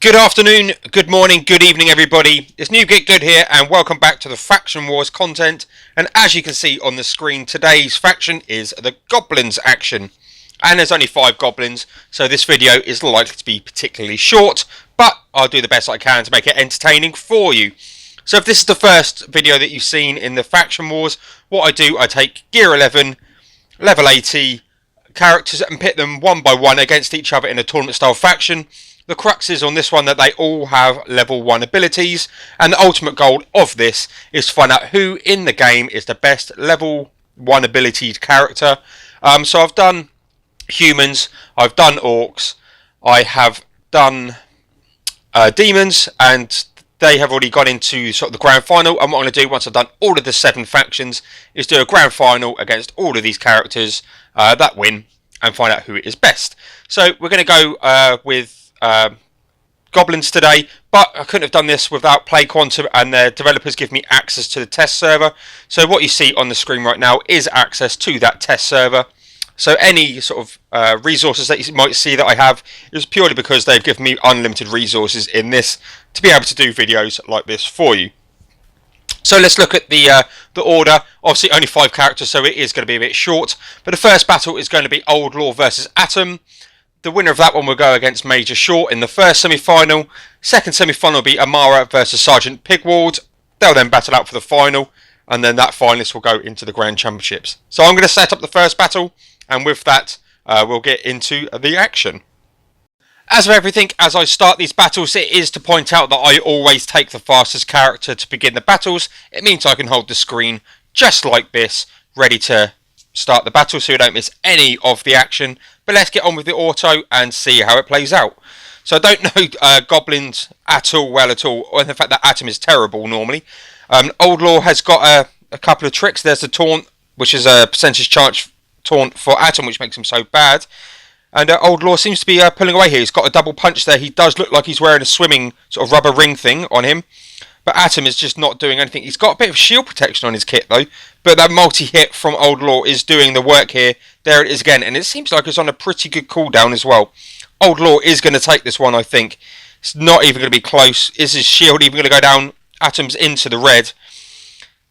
Good afternoon, good morning, good evening everybody. It's New Get Good here and welcome back to the Faction Wars content. And as you can see on the screen, today's faction is the Goblins action. And there's only 5 Goblins, so this video is likely to be particularly short, but I'll do the best I can to make it entertaining for you. So if this is the first video that you've seen in the Faction Wars, what I do, I take Gear 11, Level 80 characters and pit them one by one against each other in a tournament style faction. The crux is on this one that they all have level 1 abilities, and the ultimate goal of this is to find out who in the game is the best level 1 abilitied character. So I've done humans, I've done orcs, I have done demons, and they have already gone into sort of the grand final. And what I'm going to do once I've done all of the 7 factions is do a grand final against all of these characters that win and find out who is best. So we're going to go with Goblins today, but I couldn't have done this without Play Quantum and their developers give me access to the test server. So what you see on the screen right now is access to that test server. So any sort of resources that you might see that I have is purely because they've given me unlimited resources in this to be able to do videos like this for you. So let's look at the order. Obviously only 5 characters, so it is going to be a bit short. But the first battle is going to be Old Law versus ATOM. The winner of that one will go against Major Short in the first semi-final. Second semi-final will be Amara versus Sergeant Pigwald. They'll then battle out for the final, and then that finalist will go into the Grand Championships. So I'm going to set up the first battle, and with that, we'll get into the action. As with everything, as I start these battles, it is to point out that I always take the fastest character to begin the battles. It means I can hold the screen just like this, ready to start the battle so you don't miss any of the action. But let's get on with the auto and see how it plays out. So I don't know Goblins at all well at all, or the fact that ATOM is terrible normally. Old Law has got a couple of tricks. There's the taunt, which is a percentage chance taunt for ATOM, which makes him so bad. And Old Law seems to be pulling away here. He's got a double punch there. He does look like he's wearing a swimming sort of rubber ring thing on him. But ATOM is just not doing anything. He's got a bit of shield protection on his kit though. But that multi-hit from Old Law is doing the work here. There it is again. And it seems like it's on a pretty good cooldown as well. Old Law is going to take this one, I think. It's not even going to be close. Is his shield even going to go down? ATOM's into the red.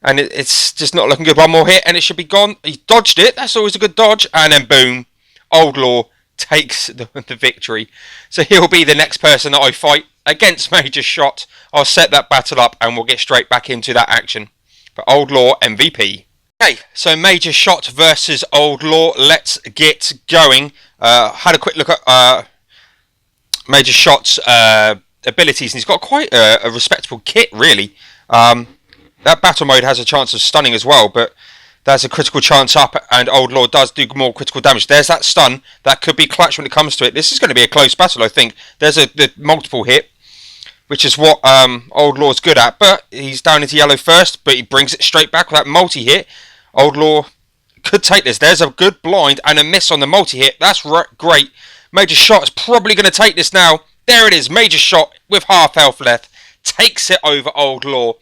And it's just not looking good. One more hit and it should be gone. He dodged it. That's always a good dodge. And then boom. Old Law takes the victory. So he'll be the next person that I fight against Major Shot. I'll set that battle up and we'll get straight back into that action. But Old Law MVP. Okay, so Major Shot versus Old Law. Let's get going. Had a quick look at Major Shot's abilities, and he's got quite a respectable kit, really. That battle mode has a chance of stunning as well, but there's a critical chance up, and Old Law does do more critical damage. There's that stun. That could be clutch when it comes to it. This is going to be a close battle, I think. There's the multiple hit, which is what Old Law's good at. But he's down into yellow first, but he brings it straight back with that multi-hit. Old Law could take this. There's a good blind and a miss on the multi-hit. That's great. Major Shot is probably going to take this now. There it is. Major Shot with half health left takes it over Old Law.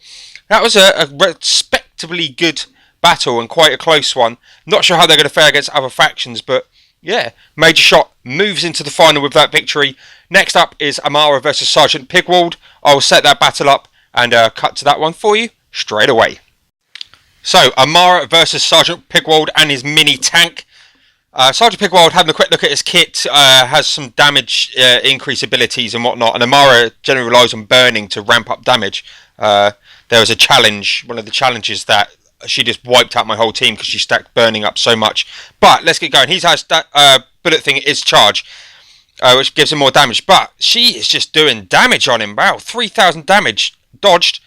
That was a respectably good battle and quite a close one. Not sure how they're going to fare against other factions, but yeah, Major Shot moves into the final with that victory. Next up is Amara versus Sergeant Pigwald. I will set that battle up and cut to that one for you straight away. So Amara versus Sergeant Pigwald and his mini tank. Sergeant Pigwald, having a quick look at his kit, has some damage increase abilities and whatnot, and Amara generally relies on burning to ramp up damage. There was a challenge, one of the challenges that she just wiped out my whole team because she stacked burning up so much. But let's get going. He has that bullet thing is charge, which gives him more damage. But she is just doing damage on him. Wow, 3,000 damage dodged.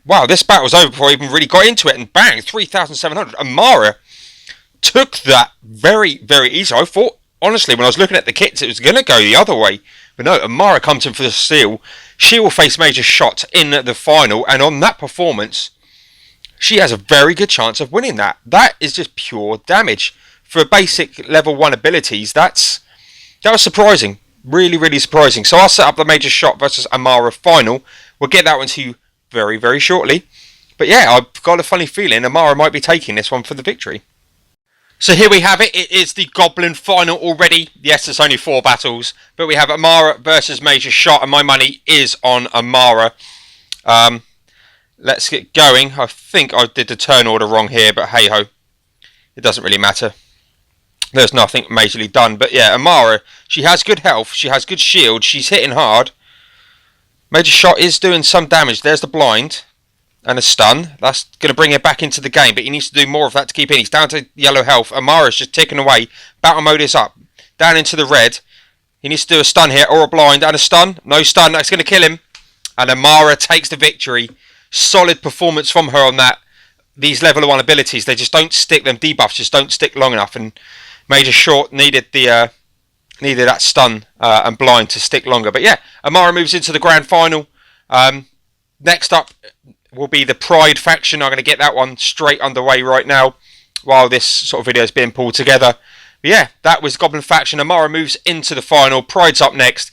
Wow, this battle's over before I even really got into it. And bang, 3,700. Amara took that very, very easy. I thought, honestly, when I was looking at the kits, it was going to go the other way. But no, Amara comes in for the steal. She will face Major Shot in the final. And on that performance, she has a very good chance of winning that. That is just pure damage. For basic level 1 abilities, that was surprising. Really, really surprising. So I'll set up the Major Shot versus Amara final. We'll get that one to you very, very shortly. But yeah, I've got a funny feeling Amara might be taking this one for the victory. So here we have it. It is the Goblin final already. Yes, it's only 4 battles, but we have Amara versus Major Shot, and my money is on Amara. Let's get going. I think I did the turn order wrong here, but hey ho, it doesn't really matter. There's nothing majorly done, but yeah, Amara, she has good health, she has good shield, she's hitting hard. Major Shot is doing some damage. There's the blind and a stun. That's going to bring it back into the game, but he needs to do more of that to keep in. He's down to yellow health. Amara's just ticking away. Battle mode is up. Down into the red. He needs to do a stun here, or a blind and a stun. No stun, that's going to kill him. And Amara takes the victory. Solid performance from her on that. These level 1 abilities, they just don't stick. Them debuffs just don't stick long enough. And Major Short needed that stun and blind to stick longer. But yeah, Amara moves into the grand final. Next up will be the Pride faction. I'm going to get that one straight underway right now while this sort of video is being pulled together. But yeah, that was Goblin faction. Amara moves into the final. Pride's up next.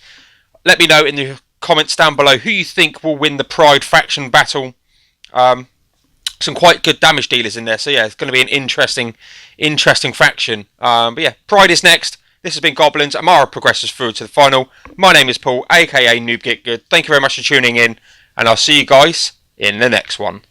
Let me know in the comments down below who you think will win the Pride faction battle. Some quite good damage dealers in there, so yeah, it's going to be an interesting faction. But yeah, Pride is next. This has been Goblins. Amara progresses through to the final. My name is Paul, aka Noob Get Good. Thank you very much for tuning in, and I'll see you guys in the next one.